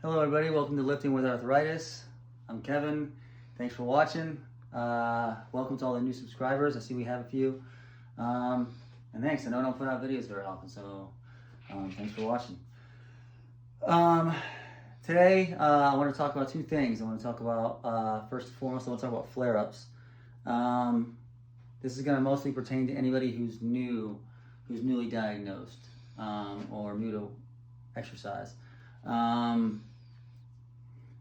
Hello everybody, welcome to Lifting with Arthritis. I'm Kevin. Thanks for watching. Welcome to all the new subscribers. I see we have a few. And thanks. I know I don't put out videos very often, so thanks for watching. Today I want to talk about two things. I want to talk about, first and foremost, I want to talk about flare-ups. This is going to mostly pertain to anybody who's newly diagnosed or new to exercise.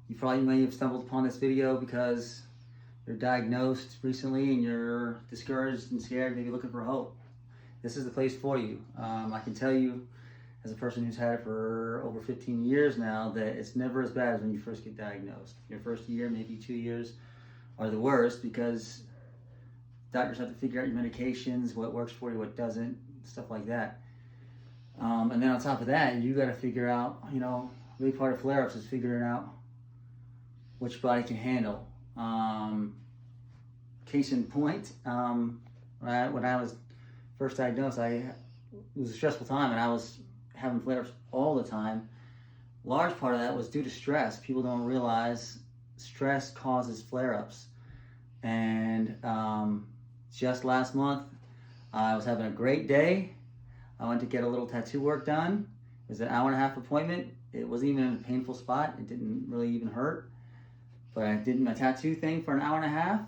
You probably may have stumbled upon this video because you're diagnosed recently and you're discouraged and scared, maybe looking for hope. This is the place for you. I can tell you, as a person who's had it for over 15 years now, that it's never as bad as when you first get diagnosed. Your first year, maybe 2 years, are the worst because doctors have to figure out your medications, what works for you, what doesn't, stuff like that. And then on top of that, you got to figure out, a big part of flare-ups is figuring out which body can handle. Case in point, when I was first diagnosed, it was a stressful time and I was having flare-ups all the time. Large part of that was due to stress. People don't realize stress causes flare-ups. And just last month, I was having a great day. I went to get a little tattoo work done. It was an hour-and-a-half appointment. It wasn't even in a painful spot. It didn't really even hurt. But I did my tattoo thing for an hour-and-a-half.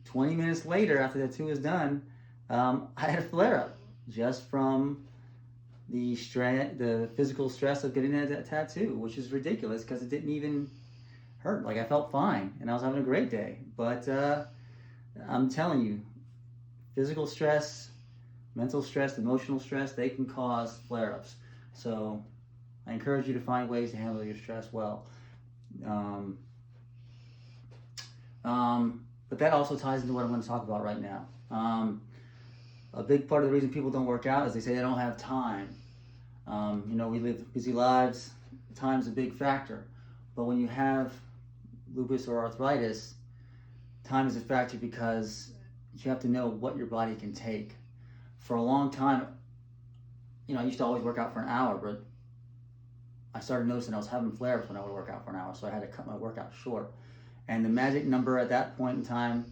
20 minutes later, after the tattoo was done, I had a flare-up just from the physical stress of getting that tattoo, which is ridiculous because it didn't even hurt. Like, I felt fine and I was having a great day. But I'm telling you, physical stress, mental stress, emotional stress, they can cause flare-ups. So I encourage you to find ways to handle your stress well. But that also ties into what I'm going to talk about right now. A big part of the reason people don't work out is they say they don't have time. We live busy lives. Time's a big factor. But when you have lupus or arthritis, time is a factor because you have to know what your body can take. For a long time, I used to always work out for an hour, but I started noticing I was having flare-ups when I would work out for an hour, so I had to cut my workout short. And the magic number at that point in time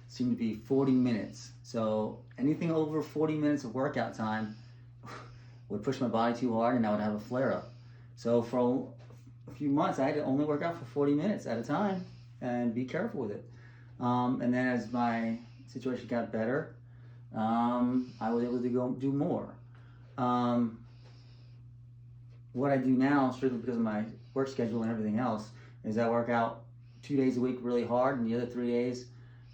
seemed to be 40 minutes. So anything over 40 minutes of workout time would push my body too hard and I would have a flare-up. So for a few months, I had to only work out for 40 minutes at a time and be careful with it. And then as my situation got better, I was able to go do more. What I do now, strictly because of my work schedule and everything else, is I work out 2 days a week really hard, and the other 3 days,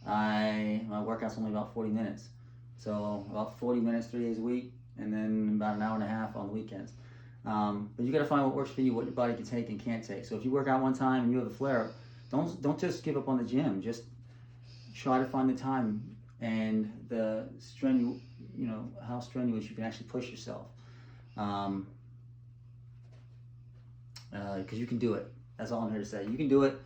my workout's only about 40 minutes. So about 40 minutes, 3 days a week, and then about an hour-and-a-half on the weekends. But you got to find what works for you, what your body can take and can't take. So if you work out one time and you have a flare-up, don't just give up on the gym. Just try to find the time and how strenuous you can actually push yourself. Because you can do it. That's all I'm here to say. You can do it.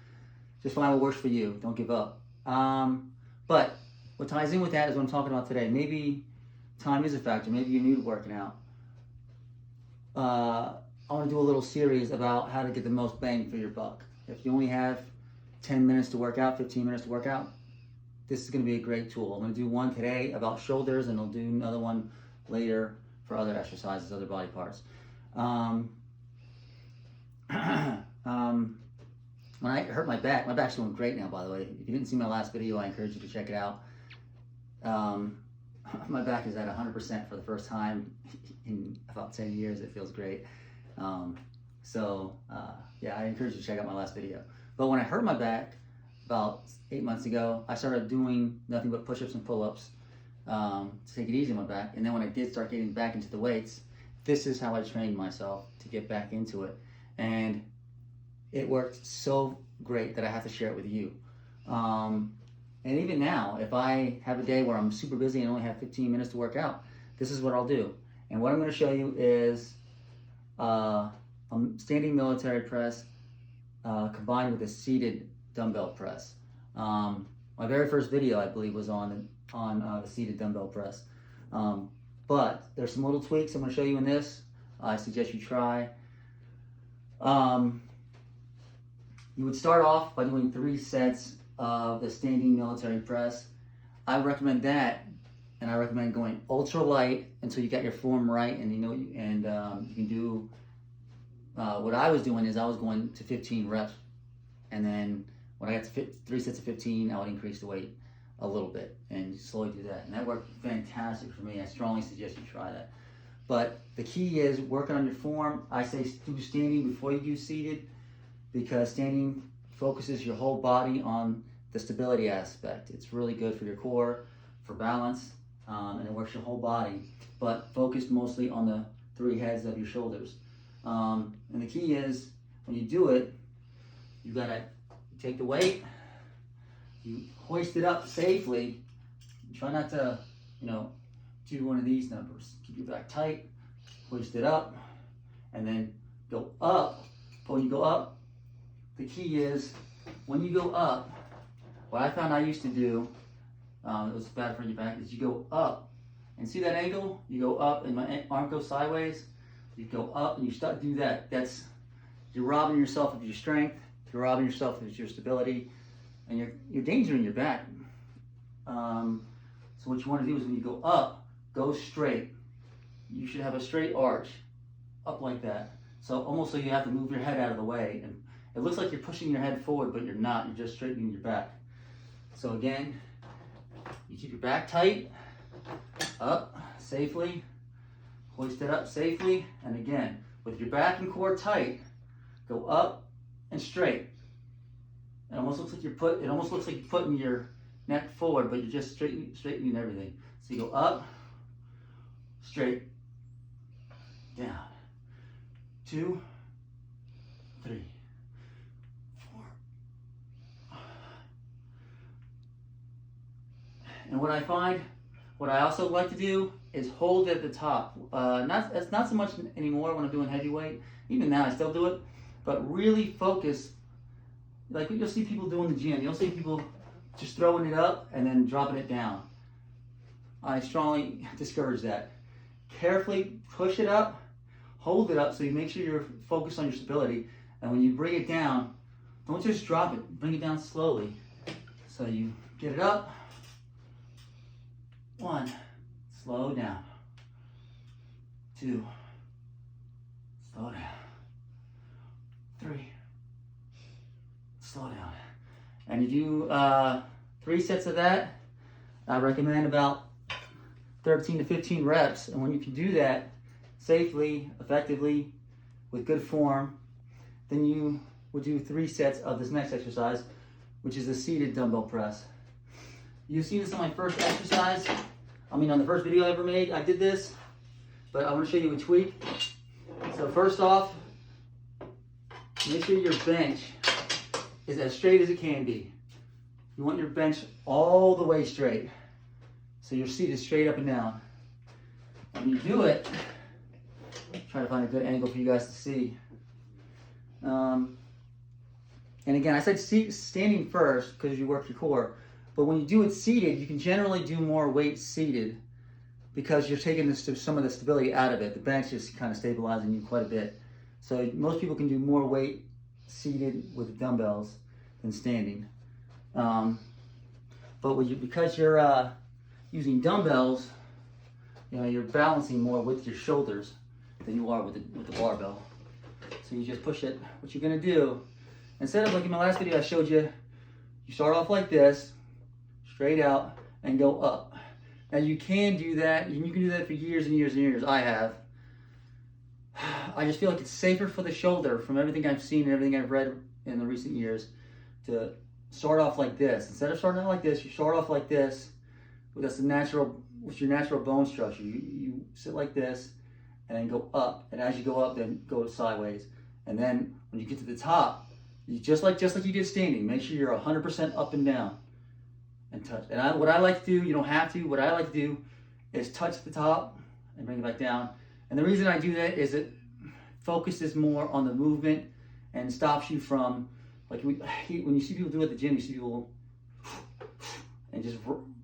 Just find what works for you. Don't give up. But what ties in with that is what I'm talking about today. Maybe time is a factor. Maybe you're new to working out. I want to do a little series about how to get the most bang for your buck. If you only have 10 minutes to work out, 15 minutes to work out, this is going to be a great tool. I'm going to do one today about shoulders, and I'll do another one later for other exercises, other body parts. When I hurt my back's doing great now, by the way. If you didn't see my last video, I encourage you to check it out. My back is at 100% for the first time in about 10 years. It feels great. Yeah, I encourage you to check out my last video. But when I hurt my back about 8 months ago, I started doing nothing but push-ups and pull-ups to take it easy on my back. And then when I did start getting back into the weights, this is how I trained myself to get back into it. And it worked so great that I have to share it with you. And even now, if I have a day where I'm super busy and only have 15 minutes to work out, this is what I'll do. And what I'm going to show you is a standing military press combined with a seated dumbbell press. My very first video, I believe, was on the seated dumbbell press. But there's some little tweaks I'm going to show you in this. I suggest you try. You would start off by doing 3 sets of the standing military press. I recommend that, and I recommend going ultra light until you got your form right, and you can do. What I was doing is I was going to 15 reps, and then when I got to 3 sets of 15, I would increase the weight a little bit and slowly do that, and that worked fantastic for me. I strongly suggest you try that. But the key is working on your form. I say do standing before you do seated, because standing focuses your whole body on the stability aspect. It's really good for your core, for balance, and it works your whole body, but focused mostly on the 3 heads of your shoulders. And the key is, when you do it, you gotta take the weight, you hoist it up safely. Try not to, do one of these numbers. Keep your back tight, hoist it up, and then go up. But when you go up, the key is, when you go up, what I found I used to do, it was bad for your back, is you go up, and see that angle? You go up, and my arm goes sideways. You go up, and you start to do that. You're robbing yourself of your strength. You're robbing yourself of your stability, and you're endangering your back. So what you want to do is, when you go up, go straight. You should have a straight arch, up like that. So almost so you have to move your head out of the way, and it looks like you're pushing your head forward, but you're not. You're just straightening your back. So again, you keep your back tight, up safely, hoist it up safely, and again, with your back and core tight, go up and straight. It almost looks like you're putting your neck forward, but you're just straightening everything. So you go up, straight, down, 2, 3, 4. And what I also like to do is hold it at the top. It's not so much anymore when I'm doing heavyweight. Even now I still do it, but really focus. Like you'll see people do in the gym. You'll see people just throwing it up and then dropping it down. I strongly discourage that. Carefully push it up, hold it up so you make sure you're focused on your stability. And when you bring it down, don't just drop it. Bring it down slowly. So you get it up. 1, slow down. 2, slow down. 3, slow down. And you do 3 sets of that. I recommend about 13 to 15 reps. And if you do that safely, effectively, with good form, then you would do 3 sets of this next exercise, which is a seated dumbbell press. You see this on my first exercise. On the first video I ever made, I did this, but I want to show you a tweak. So first off, make sure your bench is as straight as it can be. You want your bench all the way straight. So your seat is straight up and down. When you do it, try to find a good angle for you guys to see. And again, I said standing first because you work your core. But when you do it seated, you can generally do more weight seated because you're taking some of the stability out of it. The bench is kind of stabilizing you quite a bit. So most people can do more weight seated with dumbbells than standing. But because you're using dumbbells, you're balancing more with your shoulders than you are with the barbell. So you just push it. What you're gonna do, instead of like in my last video I showed you, you start off like this, straight out, and go up. Now you can do that, and you can do that for years and years and years. I have. I just feel like it's safer for the shoulder, from everything I've seen and everything I've read in the recent years, to start off like this. Instead of starting out like this, you start off like this. That's with your natural bone structure. You sit like this, and then go up. And as you go up, then go sideways. And then when you get to the top, you just like you did standing. Make sure you're 100% up and down. And touch. And what I like to do, you don't have to, what I like to do is touch the top and bring it back down. And the reason I do that is it focuses more on the movement and stops you from, like when you see people do it at the gym, you see people and just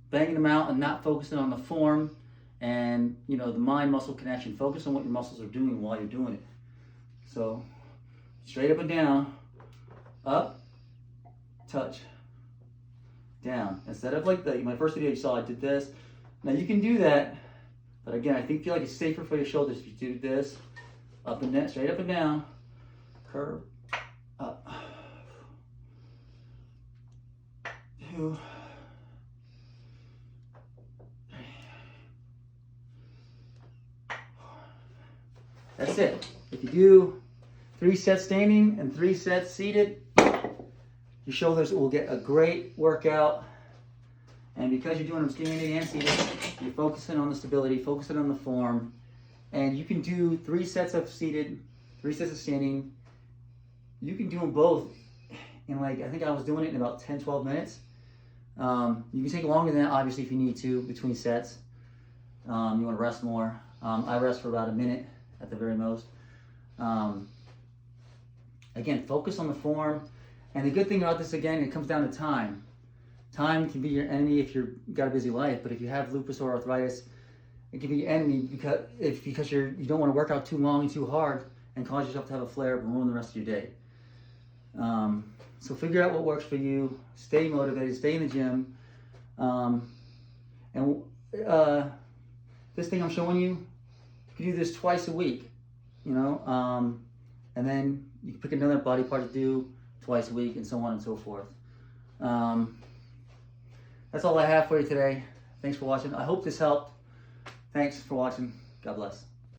banging them out and not focusing on the form and the mind-muscle connection. Focus on what your muscles are doing while you're doing it. So straight up and down, up touch, down. Instead of like my first video you saw, I did this. Now you can do that, but again, I feel like it's safer for your shoulders if you do this, up and down, straight up and down, curve, up, 2, 3, 4. That's it. If you do 3 sets standing and 3 sets seated, your shoulders will get a great workout. And because you're doing them standing and seated, you're focusing on the stability, focusing on the form. And you can do 3 sets of seated, 3 sets of standing. You can do them both in I think I was doing it in about 10, 12 minutes. You can take longer than that, obviously, if you need to, between sets. You want to rest more. I rest for about a minute at the very most. Again, focus on the form. And the good thing about this, again, it comes down to time. Time can be your enemy if you've got a busy life, but if you have lupus or arthritis, it can be your enemy because you don't want to work out too long and too hard and cause yourself to have a flare and ruin the rest of your day. So figure out what works for you. Stay motivated. Stay in the gym. This thing I'm showing you, you can do this twice a week. And then you can pick another body part to do twice a week, and so on and so forth. That's all I have for you today. Thanks for watching. I hope this helped. Thanks for watching. God bless.